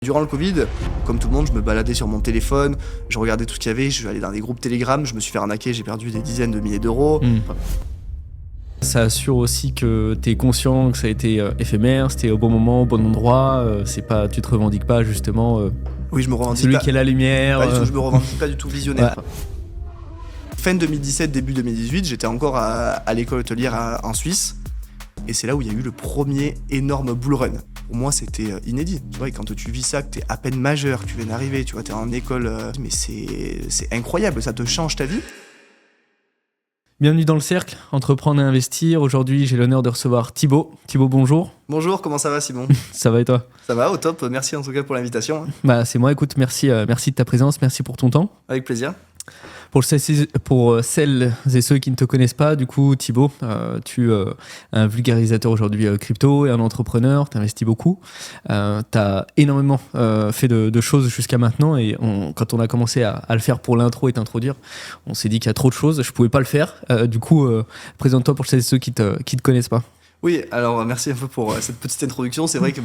Durant le Covid, comme tout le monde, je me baladais sur mon téléphone, je regardais tout ce qu'il y avait, je suis allé dans des groupes Telegram, je me suis fait arnaquer, j'ai perdu des dizaines de milliers d'euros. Ça assure aussi que tu es conscient que ça a été éphémère, c'était au bon moment, au bon endroit, c'est pas, tu te revendiques pas justement Oui, je me revendique celui pas. qui est la lumière. Pas du tout, je me revendique pas du tout visionnaire. Ouais. Fin 2017, début 2018, j'étais encore à l'école hôtelière en Suisse. Et c'est là où il y a eu le premier énorme bull run. Pour moi, c'était inédit. Tu vois, et quand tu vis ça, que t'es à peine majeur, tu viens d'arriver, tu vois, t'es en école, mais c'est incroyable, ça te change ta vie. Bienvenue dans le cercle, entreprendre et investir. Aujourd'hui, j'ai l'honneur de recevoir Thibaut. Thibaut, bonjour. Bonjour, comment ça va, Simon? Ça va et toi? Ça va, au top, merci en tout cas pour l'invitation. Bah, c'est moi, écoute, merci de ta présence, merci pour ton temps. Avec plaisir. Pour celles et ceux qui ne te connaissent pas, du coup, Thibaut, tu es un vulgarisateur aujourd'hui crypto et un entrepreneur, tu investis beaucoup. Tu as énormément fait de choses jusqu'à maintenant et quand on a commencé à le faire pour l'intro et t'introduire, on s'est dit qu'il y a trop de choses, je ne pouvais pas le faire. Du coup, présente-toi pour celles et ceux qui te connaissent pas. Oui, alors merci un peu pour cette petite introduction. C'est vrai que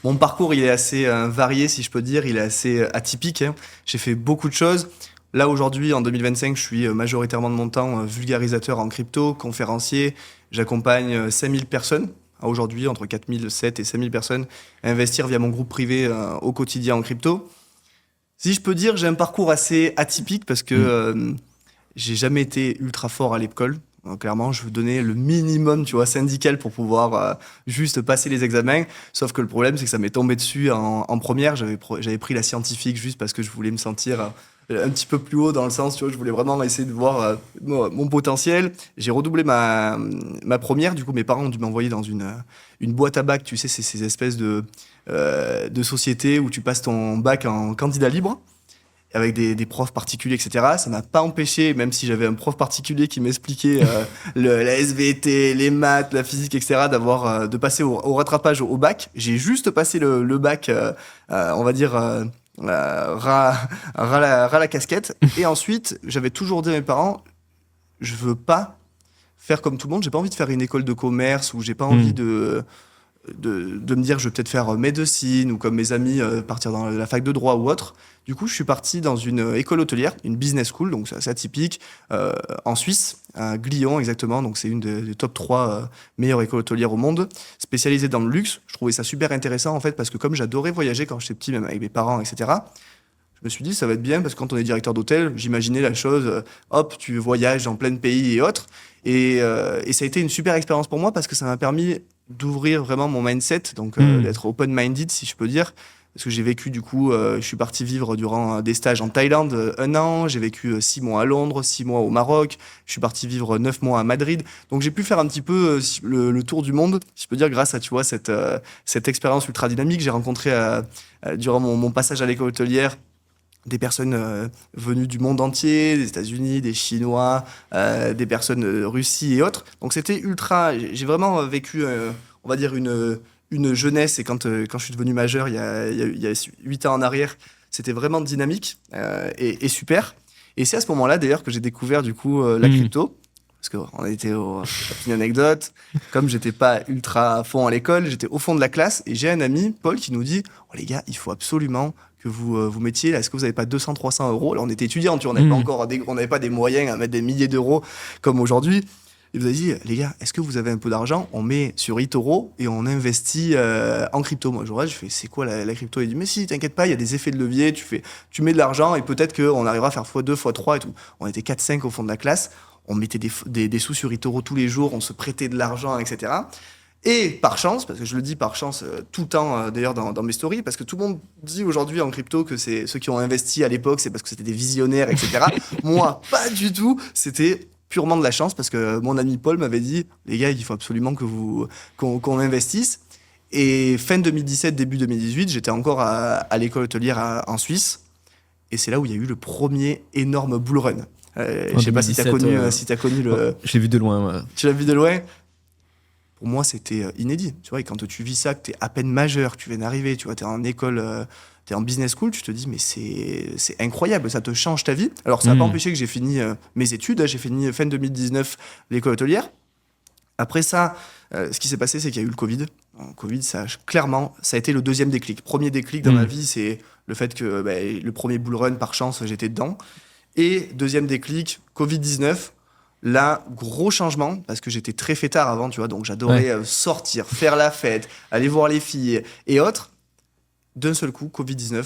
mon parcours, il est assez varié, si je peux dire, il est assez atypique. J'ai fait beaucoup de choses. Là, aujourd'hui, en 2025, je suis majoritairement de mon temps vulgarisateur en crypto, conférencier. J'accompagne 5000 personnes, aujourd'hui, entre 4007 et 5000 personnes, à investir via mon groupe privé au quotidien en crypto. Si je peux dire, j'ai un parcours assez atypique parce que j'ai jamais été ultra fort à l'école. Donc, clairement, je veux donner le minimum, tu vois, syndical pour pouvoir juste passer les examens. Sauf que le problème, c'est que ça m'est tombé dessus en première. J'avais pris la scientifique juste parce que je voulais me sentir un petit peu plus haut dans le sens, tu vois, je voulais vraiment essayer de voir mon potentiel. J'ai redoublé ma première. Du coup, mes parents ont dû m'envoyer dans une boîte à bac. Tu sais, c'est ces espèces de sociétés où tu passes ton bac en candidat libre, avec des profs particuliers, etc. Ça m'a pas empêché, même si j'avais un prof particulier qui m'expliquait la SVT, les maths, la physique, etc., de passer au rattrapage au bac. J'ai juste passé le bac, on va dire, ras la casquette. Et ensuite, j'avais toujours dit à mes parents, je veux pas faire comme tout le monde, j'ai pas envie de faire une école de commerce, ou j'ai pas envie de me dire je vais peut-être faire médecine ou comme mes amis partir dans la fac de droit ou autre. Du coup, je suis parti dans une école hôtelière, une business school, donc c'est assez atypique, en Suisse, à Glion exactement. Donc c'est une des top 3 meilleures écoles hôtelières au monde, spécialisée dans le luxe. Je trouvais ça super intéressant en fait parce que comme j'adorais voyager quand j'étais petit, même avec mes parents, etc., je me suis dit ça va être bien parce que quand on est directeur d'hôtel, j'imaginais la chose, hop, tu voyages en plein pays et autres. Et ça a été une super expérience pour moi parce que ça m'a permis d'ouvrir vraiment mon mindset, donc d'être open-minded si je peux dire. Parce que j'ai vécu du coup, je suis parti vivre durant des stages en Thaïlande 1 an, j'ai vécu 6 mois à Londres, 6 mois au Maroc, je suis parti vivre 9 mois à Madrid. Donc j'ai pu faire un petit peu le tour du monde, si je peux dire, grâce à tu vois, cette expérience ultra dynamique. J'ai rencontré durant mon passage à l'école hôtelière des personnes venues du monde entier, des États-Unis, des Chinois, des personnes de Russie et autres. Donc c'était ultra... J'ai vraiment vécu, on va dire, une jeunesse. Et quand je suis devenu majeur, il y a 8 ans en arrière, c'était vraiment dynamique et super. Et c'est à ce moment-là, d'ailleurs, que j'ai découvert du coup la crypto. Parce qu'on était une anecdote. Comme j'étais pas ultra à fond à l'école, j'étais au fond de la classe et j'ai un ami, Paul, qui nous dit « Oh les gars, il faut absolument que vous mettiez, est-ce que vous n'avez pas 200-300 euros ?» Là, on était étudiants, on n'avait pas encore on n'avait pas des moyens à mettre des milliers d'euros comme aujourd'hui. Il vous a dit « Les gars, est-ce que vous avez un peu d'argent? On met sur eToro et on investit en crypto. » Moi, je fais « C'est quoi la crypto ?» Il dit « Mais si, t'inquiète pas, il y a des effets de levier, tu mets de l'argent et peut-être qu'on arrivera à faire x2, x3 et tout. » On était 4-5 au fond de la classe. On mettait des sous sur eToro tous les jours, on se prêtait de l'argent, etc. Et par chance, parce que je le dis par chance tout le temps d'ailleurs dans mes stories, parce que tout le monde dit aujourd'hui en crypto que c'est ceux qui ont investi à l'époque, c'est parce que c'était des visionnaires, etc. Moi, pas du tout. C'était purement de la chance parce que mon ami Paul m'avait dit « Les gars, il faut absolument qu'on investisse ». Et fin 2017, début 2018, j'étais encore à l'école hôtelière en Suisse. Et c'est là où il y a eu le premier énorme bull run. Je sais pas si tu as connu le... Je l'ai vu de loin. Ouais. Tu l'as vu de loin? Pour moi, c'était inédit. Tu vois, et quand tu vis ça, que tu es à peine majeur, que tu viens d'arriver, tu vois, tu es en école, tu es en business school, tu te dis, mais c'est incroyable, ça te change ta vie. Alors, ça n'a pas empêché que j'ai fini mes études. J'ai fini fin 2019 l'école hôtelière. Après ça, ce qui s'est passé, c'est qu'il y a eu le Covid. En Covid, clairement, ça a été le deuxième déclic. Premier déclic dans ma vie, c'est le fait que le premier bull run, par chance, j'étais dedans. Et deuxième déclic, Covid-19. Là, gros changement, parce que j'étais très fêtard avant, tu vois, donc j'adorais sortir, faire la fête, aller voir les filles et autres. D'un seul coup, Covid-19,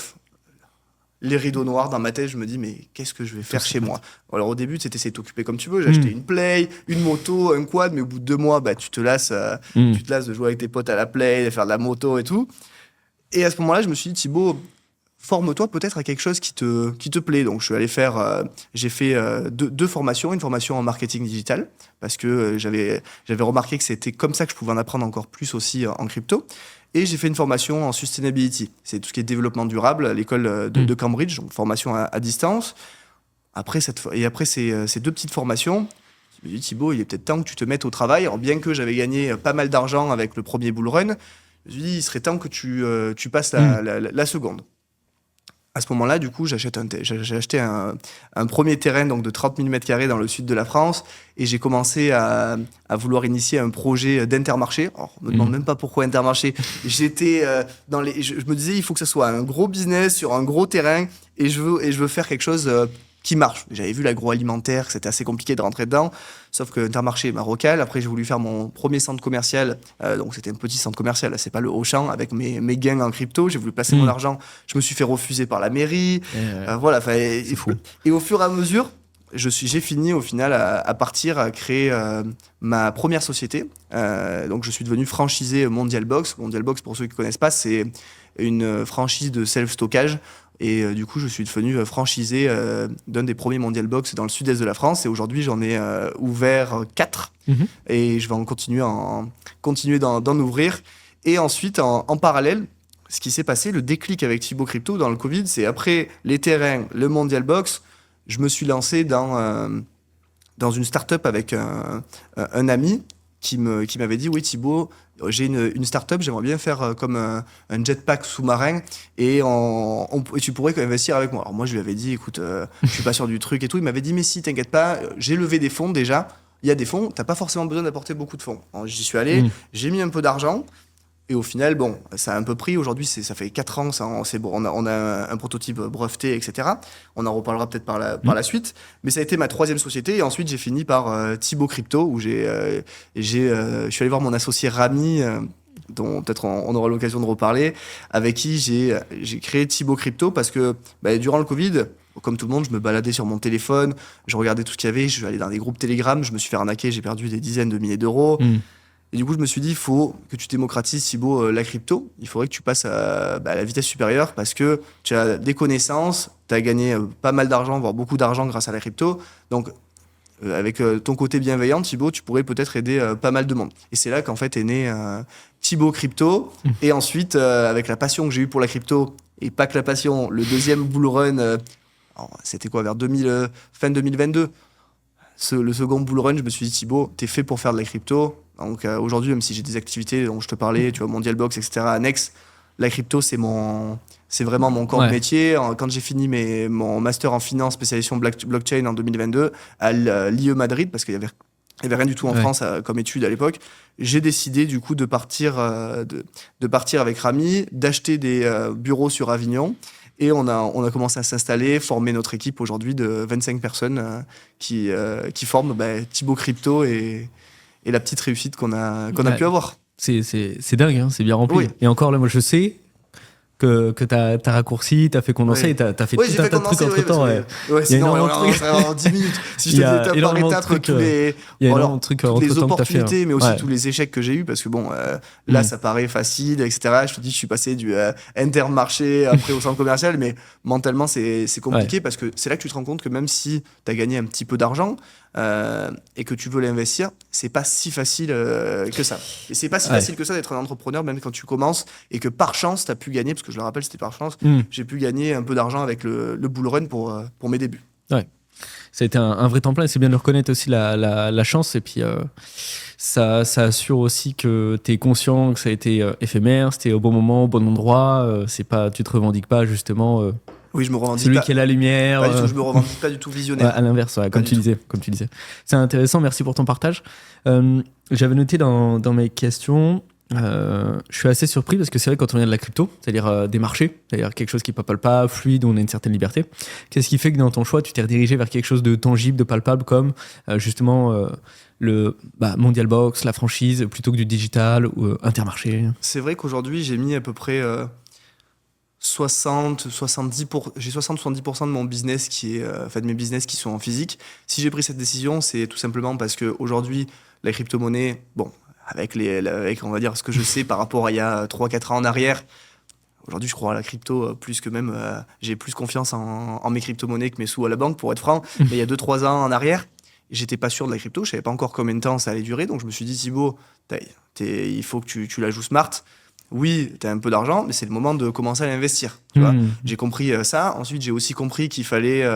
les rideaux noirs dans ma tête, je me dis, mais qu'est-ce que je vais faire chez moi? Alors au début, tu essaies de t'occuper comme tu veux, j'ai acheté une Play, une moto, un quad, mais au bout de 2 mois, tu te lasses de jouer avec tes potes à la Play, de faire de la moto et tout. Et à ce moment-là, je me suis dit, Thibaut, forme-toi peut-être à quelque chose qui te plaît. Donc, je suis allé faire, j'ai fait deux formations. Une formation en marketing digital, parce que j'avais remarqué que c'était comme ça que je pouvais en apprendre encore plus aussi en crypto. Et j'ai fait une formation en sustainability. C'est tout ce qui est développement durable à l'école de Cambridge, donc formation à distance. Après ces 2 petites formations, je me dis, Thibaut, il est peut-être temps que tu te mettes au travail. Alors, bien que j'avais gagné pas mal d'argent avec le premier bull run, je me suis dit, il serait temps que tu passes la seconde. À ce moment-là, du coup, j'ai acheté un premier terrain donc, de 30 000 m² dans le sud de la France et j'ai commencé à vouloir initier un projet d'Intermarché. Alors, on me demande même pas pourquoi Intermarché. J'étais je me disais, il faut que ce soit un gros business sur un gros terrain et je veux faire quelque chose qui marche. J'avais vu l'agroalimentaire, c'était assez compliqué de rentrer dedans, sauf que Intermarché est marocal. Après, j'ai voulu faire mon premier centre commercial, donc c'était un petit centre commercial, là, c'est pas le Auchan, avec mes gains en crypto. J'ai voulu placer mon argent, je me suis fait refuser par la mairie. Voilà, c'est fou. Et au fur et à mesure, j'ai fini au final à partir à créer ma première société. Donc je suis devenu franchisé Mondial Box. Mondial Box, pour ceux qui ne connaissent pas, c'est une franchise de self-stockage. Et du coup, je suis devenu franchisé d'un des premiers Mondial Box dans le sud-est de la France. Et aujourd'hui, j'en ai ouvert 4. Et je vais continuer d'en ouvrir. Et ensuite, en parallèle, ce qui s'est passé, le déclic avec Thibaut Crypto dans le Covid, c'est après les terrains, le Mondial Box, je me suis lancé dans une start-up avec un ami qui m'avait dit, oui Thibaut, j'ai une start-up, j'aimerais bien faire comme un jetpack sous-marin et tu pourrais investir avec moi. Alors moi je lui avais dit, écoute, je suis pas sûr du truc et tout. Il m'avait dit, mais si, t'inquiète pas, j'ai levé des fonds déjà. Il y a des fonds, t'as pas forcément besoin d'apporter beaucoup de fonds. Alors, j'y suis allé, j'ai mis un peu d'argent. Et au final, bon, ça a un peu pris. Aujourd'hui, ça fait 4 ans, c'est bon, on a un prototype breveté, etc. On en reparlera peut-être par la suite. Mais ça a été ma 3e société. Et ensuite, j'ai fini par Thibaut Crypto, où je suis allé voir mon associé Rami, dont peut-être on aura l'occasion de reparler, avec qui j'ai créé Thibaut Crypto parce que durant le Covid, comme tout le monde, je me baladais sur mon téléphone, je regardais tout ce qu'il y avait, je suis allé dans des groupes Telegram, je me suis fait arnaquer, j'ai perdu des dizaines de milliers d'euros. Et du coup, je me suis dit, il faut que tu démocratises, Thibaut, la crypto. Il faudrait que tu passes à la vitesse supérieure parce que tu as des connaissances, tu as gagné pas mal d'argent, voire beaucoup d'argent grâce à la crypto. Donc, avec ton côté bienveillant, Thibaut, tu pourrais peut-être aider pas mal de monde. Et c'est là qu'en fait est né Thibaut Crypto. Et ensuite, avec la passion que j'ai eue pour la crypto, et pas que la passion, le deuxième bull run, c'était quoi, vers fin 2022 le second bull run, je me suis dit, Thibaut, t'es fait pour faire de la crypto. Donc aujourd'hui, même si j'ai des activités dont je te parlais, tu vois, Mondial Box, etc., annexes, la crypto, c'est vraiment mon corps de métier. Quand j'ai fini mon master en finance spécialisation blockchain en 2022 à l'IE Madrid, parce qu'il y avait rien du tout en France comme étude à l'époque, j'ai décidé du coup de partir avec Rami, d'acheter des bureaux sur Avignon. Et on a commencé à s'installer, former notre équipe aujourd'hui de 25 personnes qui forment Thibaut Crypto et la petite réussite qu'on a pu avoir. C'est dingue, hein, c'est bien rempli. Oui. Et encore là, moi je sais que t'as raccourci, t'as fait condenser, et t'as fait tout un tas de trucs entre temps. Sinon, on serait en 10 minutes. Si je te dis étape par étape, toutes les opportunités, mais aussi tous les échecs que j'ai eus, parce que bon, là, ça paraît facile, etc. Je te dis, je suis passé du Intermarché après au centre commercial, mais mentalement, c'est compliqué parce que c'est là que tu te rends compte que même si t'as gagné un petit peu d'argent, et que tu veux l'investir, c'est pas si facile que ça. Et c'est pas si facile que ça d'être un entrepreneur, même quand tu commences et que par chance, tu as pu gagner, parce que je le rappelle, c'était par chance, j'ai pu gagner un peu d'argent avec le bull run pour mes débuts. Ouais. Ça a été un vrai temps plein et c'est bien de reconnaître aussi la chance. Et puis, ça assure aussi que tu es conscient que ça a été éphémère, c'était au bon moment, au bon endroit. Tu te revendiques pas, justement. Oui, je me revendique celui pas. qui est la lumière. Pas du tout, je me revendique pas du tout visionnaire. À l'inverse, comme tu disais. C'est intéressant, merci pour ton partage. J'avais noté dans mes questions, Je suis assez surpris parce que c'est vrai quand on vient de la crypto, c'est-à-dire des marchés, c'est-à-dire quelque chose qui est pas palpable, fluide, où on a une certaine liberté. Qu'est-ce qui fait que dans ton choix, tu t'es redirigé vers quelque chose de tangible, de palpable, comme justement le Mondial Box, la franchise, plutôt que du digital ou Intermarché? C'est vrai qu'aujourd'hui, j'ai mis à peu près j'ai 60-70% de mon business qui est, enfin de mes business qui sont en physique. Si j'ai pris cette décision, c'est tout simplement parce qu'aujourd'hui, la crypto-monnaie, bon, avec on va dire ce que je sais par rapport à il y a 3-4 ans en arrière, aujourd'hui je crois à la crypto plus que même, j'ai plus confiance en mes crypto-monnaies que mes sous à la banque pour être franc. Mais il y a 2-3 ans en arrière, j'étais pas sûr de la crypto, je savais pas encore combien de temps ça allait durer, donc je me suis dit Thibaut, il faut que tu la joues smart. Oui, tu as un peu d'argent, mais c'est le moment de commencer à l'investir. Tu vois. J'ai compris ça. Ensuite, j'ai aussi compris qu'il fallait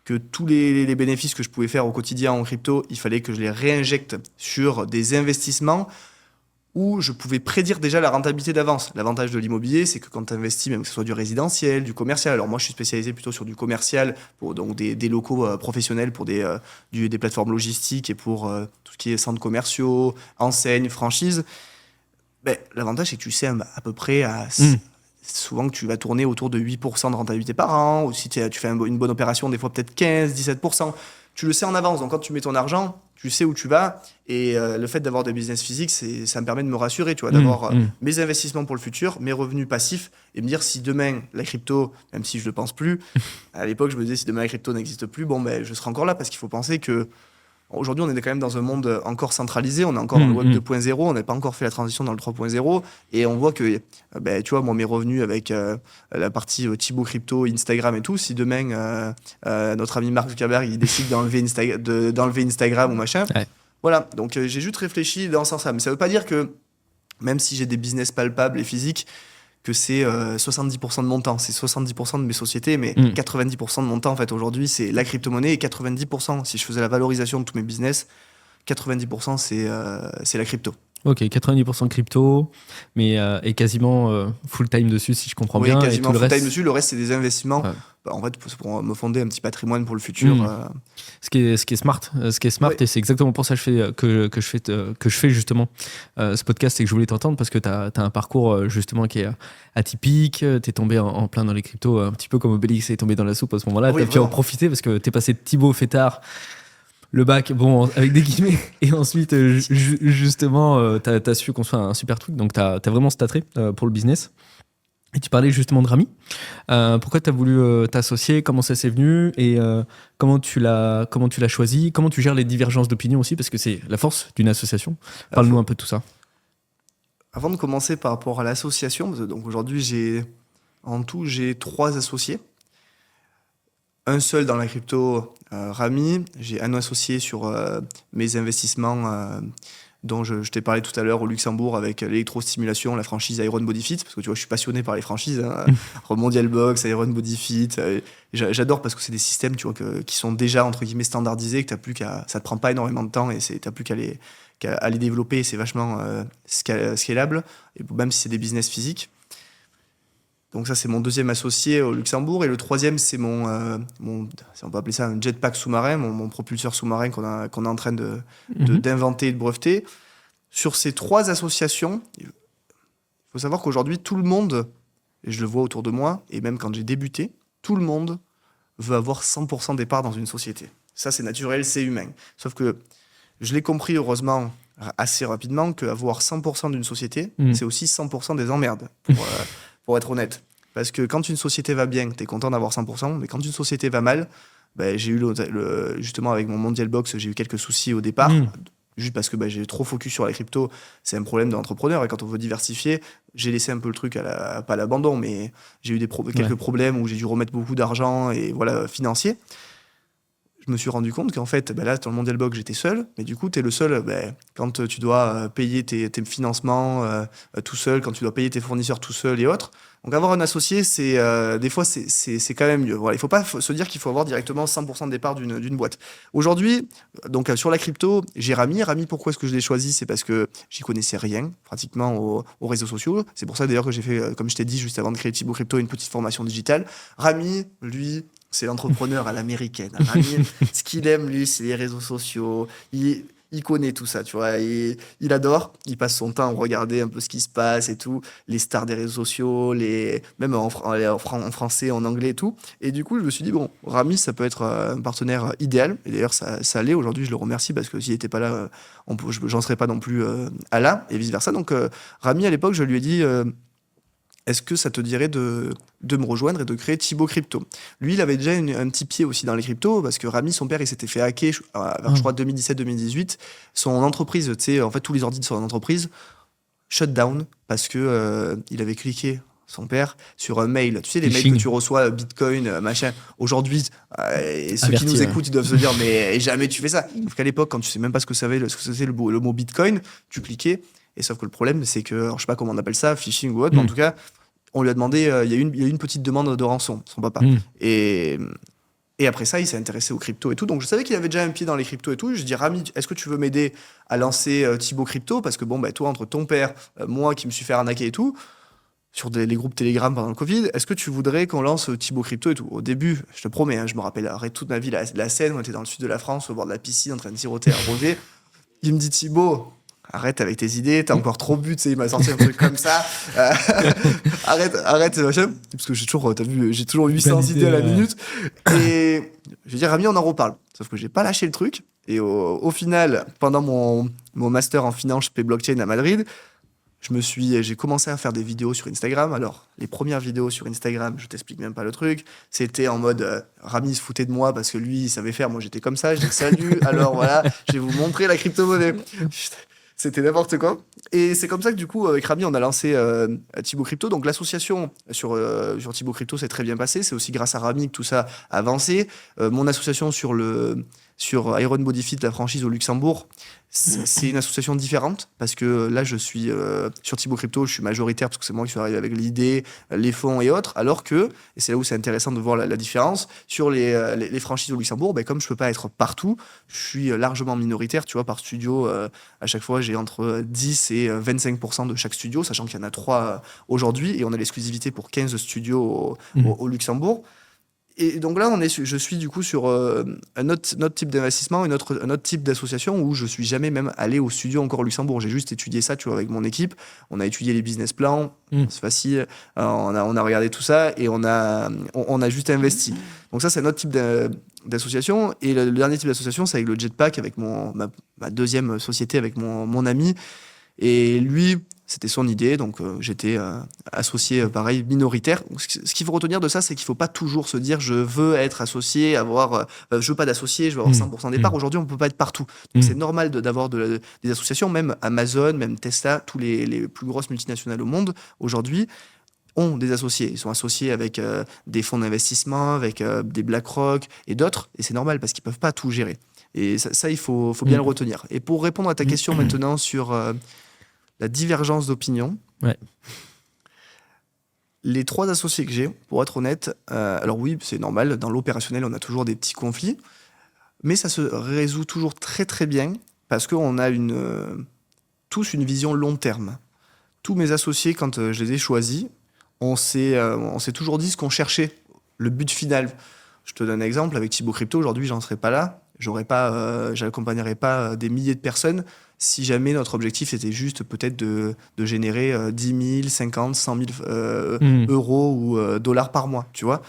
que tous les bénéfices que je pouvais faire au quotidien en crypto, il fallait que je les réinjecte sur des investissements où je pouvais prédire déjà la rentabilité d'avance. L'avantage de l'immobilier, c'est que quand tu investis, même que ce soit du résidentiel, du commercial, alors moi je suis spécialisé plutôt sur du commercial, pour donc des locaux professionnels pour des plateformes logistiques et pour tout ce qui est centres commerciaux, enseignes, franchises. Ben, l'avantage, c'est que tu sais à peu près souvent que tu vas tourner autour de 8% de rentabilité par an, ou si tu fais une bonne opération, des fois peut-être 15-17%. Tu le sais en avance, donc quand tu mets ton argent, tu sais où tu vas, et le fait d'avoir des business physiques, ça me permet de me rassurer, tu vois, d'avoir mes investissements pour le futur, mes revenus passifs, et me dire si demain la crypto, même si je ne le pense plus, à l'époque je me disais si demain la crypto n'existe plus, bon ben je serai encore là, parce qu'il faut penser que aujourd'hui, on est quand même dans un monde encore centralisé, on est encore dans le web 2.0, on n'a pas encore fait la transition dans le 3.0, et on voit que, tu vois, moi, mes revenus avec la partie Thibaut Crypto, Instagram et tout, si demain, notre ami Mark Zuckerberg, il décide d'enlever Instagram ou machin, voilà, donc j'ai juste réfléchi dans ce sens-là, mais ça veut pas dire que, même si j'ai des business palpables et physiques, que c'est 70% de mon temps, c'est 70% de mes sociétés, mais 90% de mon temps, en fait, aujourd'hui, c'est la crypto-monnaie, et 90%, si je faisais la valorisation de tous mes business, 90% c'est la crypto. Ok, 90% crypto, mais et quasiment full time dessus, si je comprends bien. Quasiment et tout full le reste... time dessus, le reste, c'est des investissements. Ouais. En fait, pour me fonder un petit patrimoine pour le futur. Ce qui est smart, et c'est exactement pour ça que je fais justement ce podcast, et que je voulais t'entendre, parce que tu as un parcours justement qui est atypique, tu es tombé en plein dans les cryptos, un petit peu comme Obélix est tombé dans la soupe à ce moment-là, tu as pu en profiter parce que tu es passé de Thibaut Fêtard, le bac, bon, avec des guillemets, et ensuite justement tu as su construire un super truc, donc tu as vraiment cet attrait pour le business. Et tu parlais justement de Rami. Pourquoi tu as voulu t'associer? Comment ça s'est venu? Et comment tu l'as choisi? Comment tu gères les divergences d'opinion aussi? Parce que c'est la force d'une association. Parle-nous un peu de tout ça. Avant de commencer par rapport à l'association, donc aujourd'hui, j'ai 3 associés. Un seul dans la crypto, Rami. J'ai un associé sur mes investissements dont je t'ai parlé tout à l'heure au Luxembourg avec l'électrostimulation, la franchise Iron Body Fit, parce que tu vois, je suis passionné par les franchises, Mondial Box, Iron Body Fit, j'adore parce que c'est des systèmes, tu vois, qui sont déjà entre guillemets standardisés, que ça te prend pas énormément de temps et t'as plus qu'à les développer, c'est vachement scalable, et même si c'est des business physiques. Donc ça, c'est mon deuxième associé au Luxembourg. Et le troisième, c'est on peut appeler ça un jetpack sous-marin, mon propulseur sous-marin qu'on est en train d'inventer et de breveter. Sur ces 3 associations, il faut savoir qu'aujourd'hui, tout le monde, et je le vois autour de moi, et même quand j'ai débuté, tout le monde veut avoir 100% des parts dans une société. Ça, c'est naturel, c'est humain. Sauf que je l'ai compris, heureusement, assez rapidement, qu'avoir 100% d'une société, c'est aussi 100% des emmerdes, pour être honnête. Parce que quand une société va bien, tu es content d'avoir 100%, mais quand une société va mal, j'ai eu justement avec mon Mondial Box, j'ai eu quelques soucis au départ, juste parce que j'ai trop focus sur la crypto, c'est un problème de l'entrepreneur, et quand on veut diversifier, j'ai laissé un peu le truc pas à l'abandon, mais j'ai eu quelques problèmes où j'ai dû remettre beaucoup d'argent, et voilà, financier. Je me suis rendu compte qu'en fait, là, dans le Mondial Box, j'étais seul, mais du coup, tu es le seul quand tu dois payer tes financements tout seul, quand tu dois payer tes fournisseurs tout seul et autres. Donc, avoir un associé, des fois, c'est quand même mieux. Voilà, il ne faut pas se dire qu'il faut avoir directement 100% de départ d'une boîte. Aujourd'hui, donc sur la crypto, j'ai Rami. Rami, pourquoi est-ce que je l'ai choisi? C'est parce que j'y connaissais rien, pratiquement, aux réseaux sociaux. C'est pour ça, d'ailleurs, que j'ai fait, comme je t'ai dit juste avant de créer Thibaut Crypto, une petite formation digitale. Rami, lui... c'est l'entrepreneur à l'américaine. Rami, ce qu'il aime, lui, c'est les réseaux sociaux. il connaît tout ça, tu vois. Et il adore. Il passe son temps à regarder un peu ce qui se passe et tout, les stars des réseaux sociaux, même en français, en anglais et tout. Et du coup, je me suis dit, bon, Rami, ça peut être un partenaire idéal. Et d'ailleurs, ça l'est. Aujourd'hui, je le remercie parce que s'il n'était pas là, j'en serais pas non plus à là et vice-versa. Donc, Rami, à l'époque, je lui ai dit, est-ce que ça te dirait de me rejoindre et de créer Thibaut Crypto? Lui, il avait déjà un petit pied aussi dans les cryptos parce que Rami, son père, il s'était fait hacker vers, je crois, 2017-2018. Son entreprise, tu sais, en fait, tous les ordi de son entreprise, shut down parce que il avait cliqué, son père, sur un mail. Tu sais, les mails que tu reçois, Bitcoin, machin. Aujourd'hui, et ceux qui nous écoutent, ils doivent se dire, mais jamais tu fais ça. Sauf qu'à l'époque, quand tu sais même pas ce que c'était le mot Bitcoin, tu cliquais. Et sauf que le problème, c'est que, alors, je sais pas comment on appelle ça, phishing ou autre, mais en tout cas, on lui a demandé, il y a eu une petite demande de rançon, son papa. Et après ça, il s'est intéressé aux cryptos et tout. Donc, je savais qu'il avait déjà un pied dans les cryptos et tout. Je dis, Rami, est-ce que tu veux m'aider à lancer Thibaut Crypto? Parce que, bon, bah, toi, entre ton père, moi qui me suis fait arnaquer et tout, sur les groupes Telegram pendant le Covid, est-ce que tu voudrais qu'on lance Thibaut Crypto et tout? Au début, je te promets, hein, je me rappellerai toute ma vie la scène, on était dans le sud de la France, au bord de la piscine, en train de siroter un rosé. Il me dit, Thibaut, arrête avec tes idées, t'as encore trop bu, tu sais, il m'a sorti un truc comme ça. Arrête, machin. Parce que j'ai toujours 800 idées à la minute. Et je vais dire, Rami, on en reparle. Sauf que j'ai pas lâché le truc. Et au final, pendant mon master en finance et blockchain à Madrid, j'ai commencé à faire des vidéos sur Instagram. Alors, les premières vidéos sur Instagram, je t'explique même pas le truc. C'était en mode, Rami se foutait de moi parce que lui, il savait faire. Moi, j'étais comme ça. Je dis, salut, alors voilà, je vais vous montrer la crypto-monnaie. C'était n'importe quoi. Et c'est comme ça que du coup, avec Rami, on a lancé Thibaut Crypto. Donc l'association sur Thibaut Crypto s'est très bien passée. C'est aussi grâce à Rami que tout ça a avancé. Mon association sur Iron Body Fit, la franchise au Luxembourg, c'est une association différente parce que là, je suis sur Thibaut Crypto, je suis majoritaire parce que c'est moi qui suis arrivé avec l'idée, les fonds et autres. Alors que, et c'est là où c'est intéressant de voir la différence, sur les franchises au Luxembourg, ben, comme je peux pas être partout, je suis largement minoritaire. Tu vois, par studio, à chaque fois, j'ai entre 10 et 25% de chaque studio, sachant qu'il y en a 3 aujourd'hui et on a l'exclusivité pour 15 studios au Luxembourg. Et donc là, je suis du coup sur un autre type d'investissement, un autre type d'association où je suis jamais même allé au studio encore au Luxembourg. J'ai juste étudié ça, tu vois, avec mon équipe. On a étudié les business plans, c'est facile. On a regardé tout ça et on a juste investi. Donc ça, c'est un autre type d'association. Et le dernier type d'association, c'est avec le Jetpack, avec ma deuxième société, avec mon ami. Et lui, c'était son idée, donc j'étais associé, pareil, minoritaire. Donc, ce qu'il faut retenir de ça, c'est qu'il ne faut pas toujours se dire je veux être associé, je veux pas d'associé, je veux avoir 100% des parts. Aujourd'hui, on ne peut pas être partout. Donc c'est normal d'avoir des associations, même Amazon, même Tesla, tous les plus grosses multinationales au monde, aujourd'hui, ont des associés. Ils sont associés avec des fonds d'investissement, avec des BlackRock et d'autres, et c'est normal parce qu'ils ne peuvent pas tout gérer. Et ça il faut bien le retenir. Et pour répondre à ta question maintenant sur la divergence d'opinion. Ouais. Les 3 associés que j'ai, pour être honnête, alors oui, c'est normal, dans l'opérationnel, on a toujours des petits conflits, mais ça se résout toujours très très bien parce qu'on a tous une vision long terme. Tous mes associés, quand je les ai choisis, on s'est toujours dit ce qu'on cherchait, le but final. Je te donne un exemple, avec Thibaut Crypto, aujourd'hui, j'en serais pas là. J'accompagnerais pas des milliers de personnes si jamais notre objectif était juste peut-être de générer 10 000, 50, 100 000 euros ou dollars par mois, tu vois.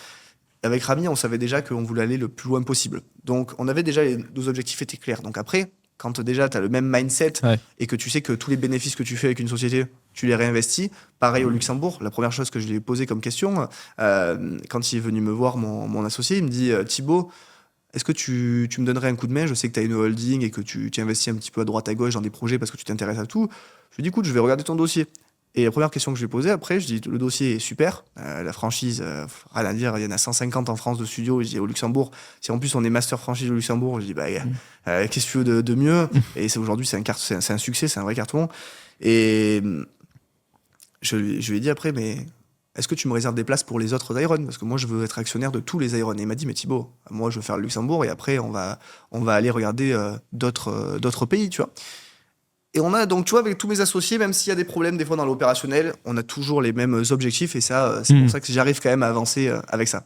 Avec Rami, on savait déjà qu'on voulait aller le plus loin possible. Donc, on avait déjà nos objectifs étaient clairs. Donc après, quand déjà tu as le même mindset et que tu sais que tous les bénéfices que tu fais avec une société, tu les réinvestis. Pareil au Luxembourg, la première chose que je lui ai posée comme question, quand il est venu me voir, mon associé, il me dit Thibaut, est-ce que tu me donnerais un coup de main? Je sais que tu as une holding et que tu investis un petit peu à droite à gauche dans des projets parce que tu t'intéresses à tout. Je lui dis, écoute, je vais regarder ton dossier. Et la première question que je lui ai posée après, je dis, le dossier est super. La franchise, rien à dire, il y en a 150 en France de studios. Je dis, au Luxembourg, si en plus on est master franchise au Luxembourg, je dis, qu'est-ce que tu veux de mieux? Et aujourd'hui, c'est un succès, c'est un vrai carton. Et je lui ai dit après, mais est-ce que tu me réserves des places pour les autres Iron? Parce que moi, je veux être actionnaire de tous les Iron. Et il m'a dit, mais Thibaut, moi, je veux faire le Luxembourg et après, on va aller regarder d'autres pays, tu vois. Et on a donc, tu vois, avec tous mes associés, même s'il y a des problèmes des fois dans l'opérationnel, on a toujours les mêmes objectifs et ça, c'est pour ça que j'arrive quand même à avancer avec ça.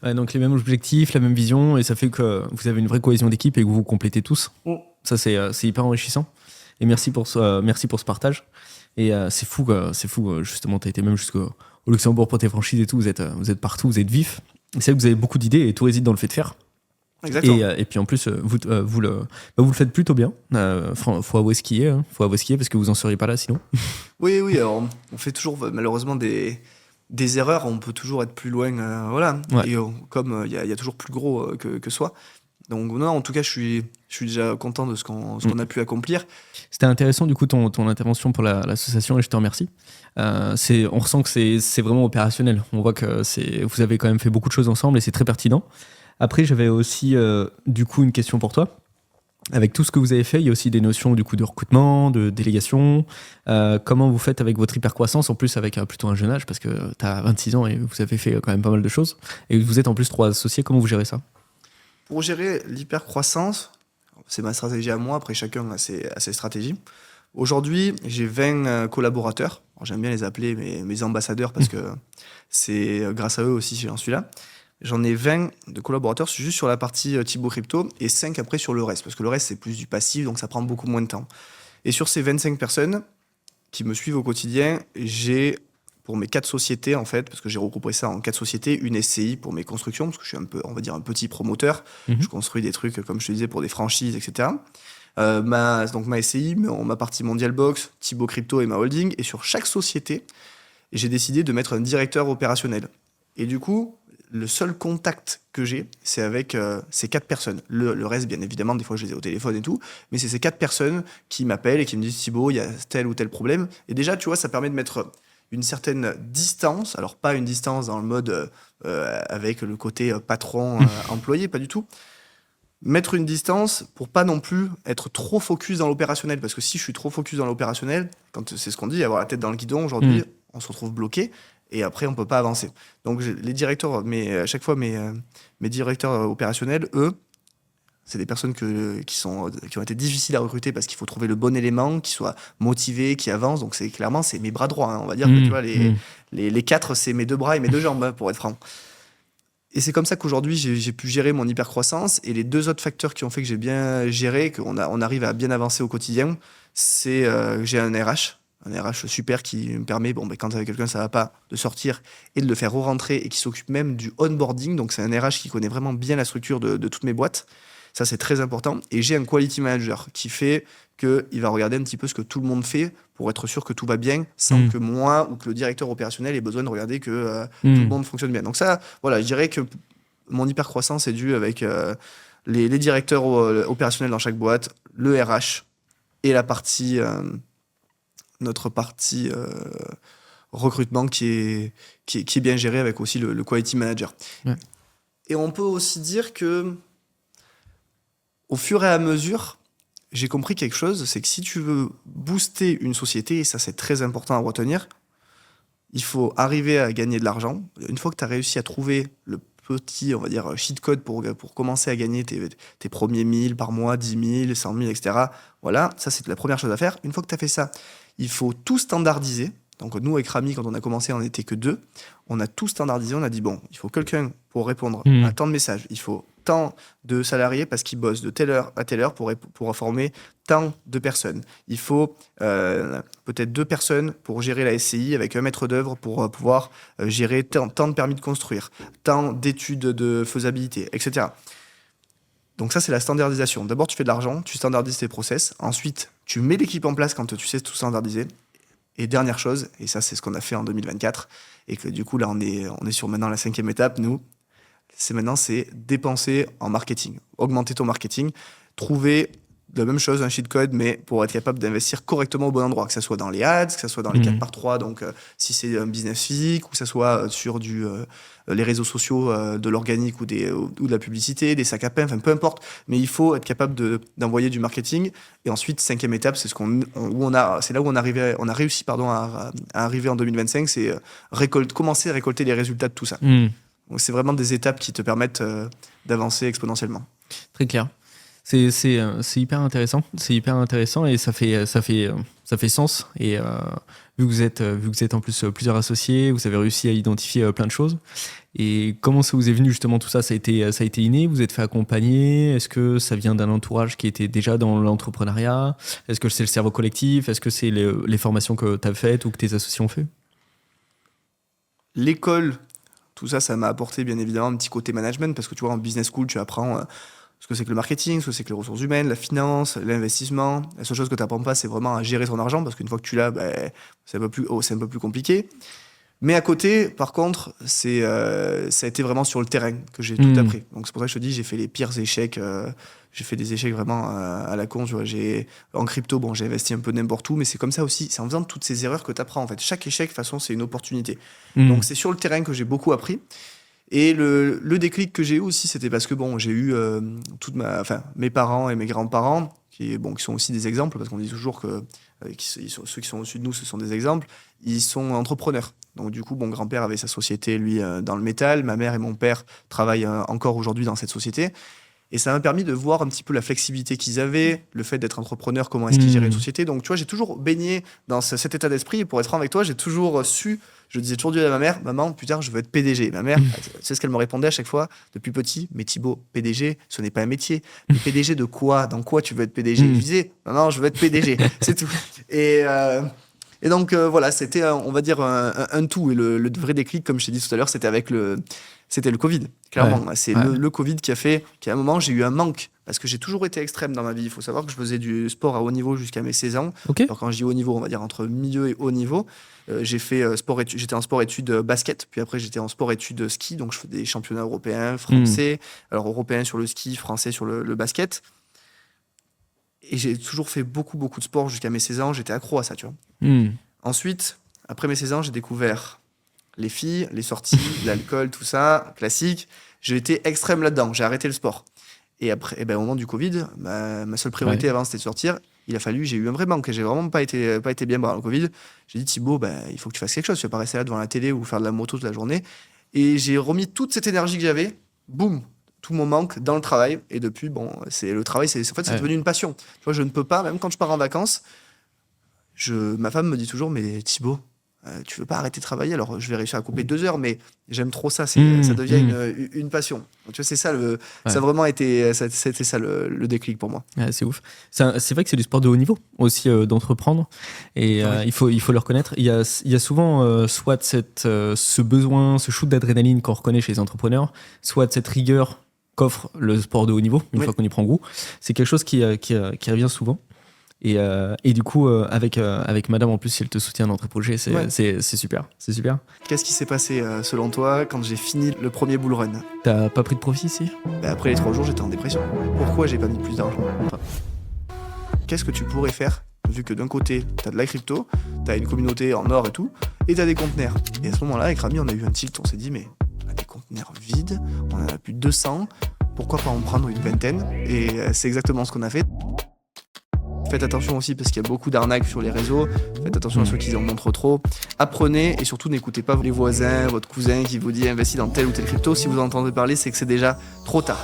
Ouais, donc les mêmes objectifs, la même vision et ça fait que vous avez une vraie cohésion d'équipe et que vous vous complétez tous. Ça, c'est hyper enrichissant. Et merci pour ce partage. Et c'est fou, justement, tu as été même jusqu'au Luxembourg pour tes franchises et tout. Vous êtes partout, vous êtes vif. Et c'est vrai que vous avez beaucoup d'idées et tout réside dans le fait de faire. Exactement. Et puis en plus, vous le faites plutôt bien. Faut avouer ce qui est, hein. Faut avouer ce qui est parce que vous en seriez pas là sinon. Oui, alors on fait toujours malheureusement des erreurs, on peut toujours être plus loin, voilà. Ouais. Et comme il y a toujours plus gros que soi. Donc non, en tout cas, je suis déjà content de ce qu'on a pu accomplir. C'était intéressant du coup ton intervention pour l'association et je te remercie. On ressent que c'est vraiment opérationnel. On voit que vous avez quand même fait beaucoup de choses ensemble et c'est très pertinent. Après, j'avais aussi du coup une question pour toi. Avec tout ce que vous avez fait, il y a aussi des notions du coup de recrutement, de délégation. Comment vous faites avec votre hypercroissance, en plus avec plutôt un jeune âge, parce que tu as 26 ans et vous avez fait quand même pas mal de choses. Et vous êtes en plus 3 associés, comment vous gérez ça? Pour gérer l'hypercroissance, c'est ma stratégie à moi, après chacun a ses stratégies. Aujourd'hui, j'ai 20 collaborateurs. Alors, j'aime bien les appeler mes ambassadeurs parce que c'est grâce à eux aussi si j'en suis là. J'en ai 20 de collaborateurs juste sur la partie Thibaut Crypto et 5 après sur le reste, parce que le reste c'est plus du passif, donc ça prend beaucoup moins de temps. Et sur ces 25 personnes qui me suivent au quotidien, j'ai pour mes 4 sociétés en fait, parce que j'ai regroupé ça en 4 sociétés, une SCI pour mes constructions, parce que je suis un peu, on va dire, un petit promoteur. Je construis des trucs, comme je te disais, pour des franchises, etc. Ma SCI, ma partie Mondial Box, Thibaut Crypto et ma holding. Et sur chaque société, j'ai décidé de mettre un directeur opérationnel. Et du coup, le seul contact que j'ai, c'est avec ces 4 personnes. Le reste, bien évidemment, des fois, je les ai au téléphone et tout. Mais c'est ces 4 personnes qui m'appellent et qui me disent « Thibaut, il y a tel ou tel problème ». Et déjà, tu vois, ça permet de mettre une certaine distance. Alors, pas une distance dans le mode avec le côté patron-employé, pas du tout. Mettre une distance pour pas non plus être trop focus dans l'opérationnel. Parce que si je suis trop focus dans l'opérationnel, quand c'est ce qu'on dit, avoir la tête dans le guidon, aujourd'hui, on se retrouve bloqué. Et après, on peut pas avancer. Donc, les directeurs, à chaque fois, mes directeurs opérationnels, eux, c'est des personnes qui ont été difficiles à recruter parce qu'il faut trouver le bon élément, qui soit motivé, qui avance. Donc, clairement, c'est mes bras droits. Hein. On va dire que tu vois, les 4, c'est mes 2 bras et mes 2 jambes, hein, pour être franc. Et c'est comme ça qu'aujourd'hui, j'ai pu gérer mon hypercroissance. Et les 2 autres facteurs qui ont fait que j'ai bien géré, on arrive à bien avancer au quotidien, c'est j'ai un RH super qui me permet, quand avec quelqu'un ça va pas, de sortir et de le faire re-rentrer et qui s'occupe même du onboarding. Donc c'est un RH qui connaît vraiment bien la structure de toutes mes boîtes. Ça, c'est très important. Et j'ai un quality manager qui fait qu'il va regarder un petit peu ce que tout le monde fait pour être sûr que tout va bien, sans que moi ou que le directeur opérationnel ait besoin de regarder que tout le monde fonctionne bien. Donc ça, voilà, je dirais que mon hypercroissance est due avec les directeurs opérationnels dans chaque boîte, le RH et notre partie recrutement qui est bien gérée avec aussi le quality manager. Ouais. Et on peut aussi dire que au fur et à mesure, j'ai compris quelque chose, c'est que si tu veux booster une société, et ça c'est très important à retenir, il faut arriver à gagner de l'argent. Une fois que tu as réussi à trouver le petit, on va dire, cheat code pour commencer à gagner tes premiers 1000 par mois, 10 000, 100 000, etc. Voilà, ça c'est la première chose à faire. Une fois que tu as fait ça, il faut tout standardiser. Donc nous, avec Rami, quand on a commencé, on n'était que 2. On a tout standardisé, on a dit, il faut quelqu'un pour répondre à tant de messages. Il faut tant de salariés parce qu'ils bossent de telle heure à telle heure pour former tant de personnes. Il faut peut-être 2 personnes pour gérer la SCI avec un maître d'œuvre pour pouvoir gérer tant de permis de construire, tant d'études de faisabilité, etc. Donc ça, c'est la standardisation. D'abord, tu fais de l'argent, tu standardises tes process. Ensuite, tu mets l'équipe en place quand tu sais tout standardiser. Et dernière chose, et ça, c'est ce qu'on a fait en 2024, et que du coup, là, on est sur maintenant la 5e étape, nous, c'est dépenser en marketing, augmenter ton marketing, trouver la même chose, un cheat code, mais pour être capable d'investir correctement au bon endroit, que ce soit dans les ads, que ce soit dans les 4x3, donc si c'est un business physique, ou que ce soit sur les réseaux sociaux de l'organique ou de la publicité, des sacs à pain, enfin peu importe, mais il faut être capable d'envoyer du marketing. Et ensuite, 5e étape, c'est c'est là où on a réussi à arriver en 2025, c'est commencer à récolter les résultats de tout ça. Donc c'est vraiment des étapes qui te permettent d'avancer exponentiellement. Très clair. C'est hyper intéressant. C'est hyper intéressant et ça fait sens. Et vu que vous êtes en plus plusieurs associés, vous avez réussi à identifier plein de choses. Et comment ça vous est venu justement tout ça? Ça a été inné? Vous êtes fait accompagner? Est-ce que ça vient d'un entourage qui était déjà dans l'entrepreneuriat? Est-ce que c'est le cerveau collectif? Est-ce que c'est les formations que tu as faites ou que tes associés ont fait? L'école, tout ça, ça m'a apporté bien évidemment un petit côté management parce que tu vois, en business school, tu apprends ce que c'est que le marketing, ce que c'est que les ressources humaines, la finance, l'investissement. La seule chose que tu n'apprends pas, c'est vraiment à gérer ton argent parce qu'une fois que tu l'as, c'est un peu plus compliqué. Mais à côté, par contre, ça a été vraiment sur le terrain que j'ai tout appris. Donc c'est pour ça que je te dis, j'ai fait les pires échecs. J'ai fait des échecs vraiment à la con. Tu vois, en crypto, j'ai investi un peu n'importe où, mais c'est comme ça aussi. C'est en faisant toutes ces erreurs que tu apprends. En fait, chaque échec, de toute façon, c'est une opportunité. Donc c'est sur le terrain que j'ai beaucoup appris. Et le déclic que j'ai eu aussi, c'était parce que j'ai eu mes parents et mes grands-parents qui sont aussi des exemples, parce qu'on dit toujours que ceux qui sont au-dessus de nous, ce sont des exemples. Ils sont entrepreneurs. Donc du coup, mon grand-père avait sa société, lui, dans le métal. Ma mère et mon père travaillent encore aujourd'hui dans cette société. Et ça m'a permis de voir un petit peu la flexibilité qu'ils avaient, le fait d'être entrepreneur, comment est-ce qu'ils géraient une société. Donc tu vois, j'ai toujours baigné dans cet état d'esprit. Et pour être franc avec toi, j'ai toujours su, je disais toujours à ma mère, maman, plus tard, je veux être PDG. Ma mère, c'est ce qu'elle me répondait à chaque fois depuis petit. Mais Thibaut, PDG, ce n'est pas un métier. Mais PDG de quoi? Dans quoi tu veux être PDG? Je disais, non, je veux être PDG. C'est tout. Et donc voilà, c'était, on va dire, un tout. Et le vrai déclic, comme je t'ai dit tout à l'heure, c'était le Covid, clairement. Ouais, c'est le Covid qui a fait qu'à un moment, j'ai eu un manque. Parce que j'ai toujours été extrême dans ma vie. Il faut savoir que je faisais du sport à haut niveau jusqu'à mes 16 ans. Okay. Alors quand je dis haut niveau, on va dire entre milieu et haut niveau. J'ai fait j'étais en sport-études basket. Puis après, j'étais en sport-études ski. Donc je fais des championnats européens, français. Alors européens sur le ski, français sur le basket. Et j'ai toujours fait beaucoup de sport jusqu'à mes 16 ans. J'étais accro à ça, tu vois. Ensuite, après mes 16 ans, j'ai découvert les filles, les sorties, l'alcool, tout ça, classique. J'ai été extrême là-dedans. J'ai arrêté le sport. Et après, au moment du Covid, ma seule priorité avant, c'était de sortir. J'ai eu un vrai manque. J'ai vraiment pas été bien pendant le Covid. J'ai dit, Thibaut, il faut que tu fasses quelque chose. Tu vas pas rester là devant la télé ou faire de la moto toute la journée. Et j'ai remis toute cette énergie que j'avais, boum, tout mon manque dans le travail. Et depuis, c'est le travail, c'est devenu une passion. Tu vois, je ne peux pas, même quand je pars en vacances, ma femme me dit toujours, mais Thibaut, tu veux pas arrêter de travailler? Alors je vais réussir à couper 2 heures, mais j'aime trop ça. Ça devient une passion. Donc, tu vois, c'est ça ça a vraiment été, c'était ça le déclic pour moi. Ouais, c'est ouf. C'est vrai que c'est du sport de haut niveau aussi d'entreprendre, et il faut le reconnaître. Il y a souvent soit ce besoin, ce shoot d'adrénaline qu'on reconnaît chez les entrepreneurs, soit cette rigueur qu'offre le sport de haut niveau une fois qu'on y prend goût. C'est quelque chose qui revient souvent. Et du coup, avec madame, en plus, si elle te soutient dans tes projets, c'est super. C'est super. Qu'est-ce qui s'est passé, selon toi, quand j'ai fini le premier bull run? T'as pas pris de profit ici? Après les 3 jours, j'étais en dépression. Pourquoi j'ai pas mis plus d'argent? Qu'est-ce que tu pourrais faire, vu que d'un côté, t'as de la crypto, t'as une communauté en or et tout, et t'as des conteneurs? Et à ce moment-là, avec Rami, on a eu un tilt, on s'est dit, mais on a des conteneurs vides, on en a plus de 200, pourquoi pas en prendre une vingtaine? Et c'est exactement ce qu'on a fait. Faites attention aussi parce qu'il y a beaucoup d'arnaques sur les réseaux. Faites attention à ceux qui en montrent trop. Apprenez et surtout n'écoutez pas les voisins, votre cousin qui vous dit investis dans telle ou telle crypto. Si vous en entendez parler, c'est que c'est déjà trop tard.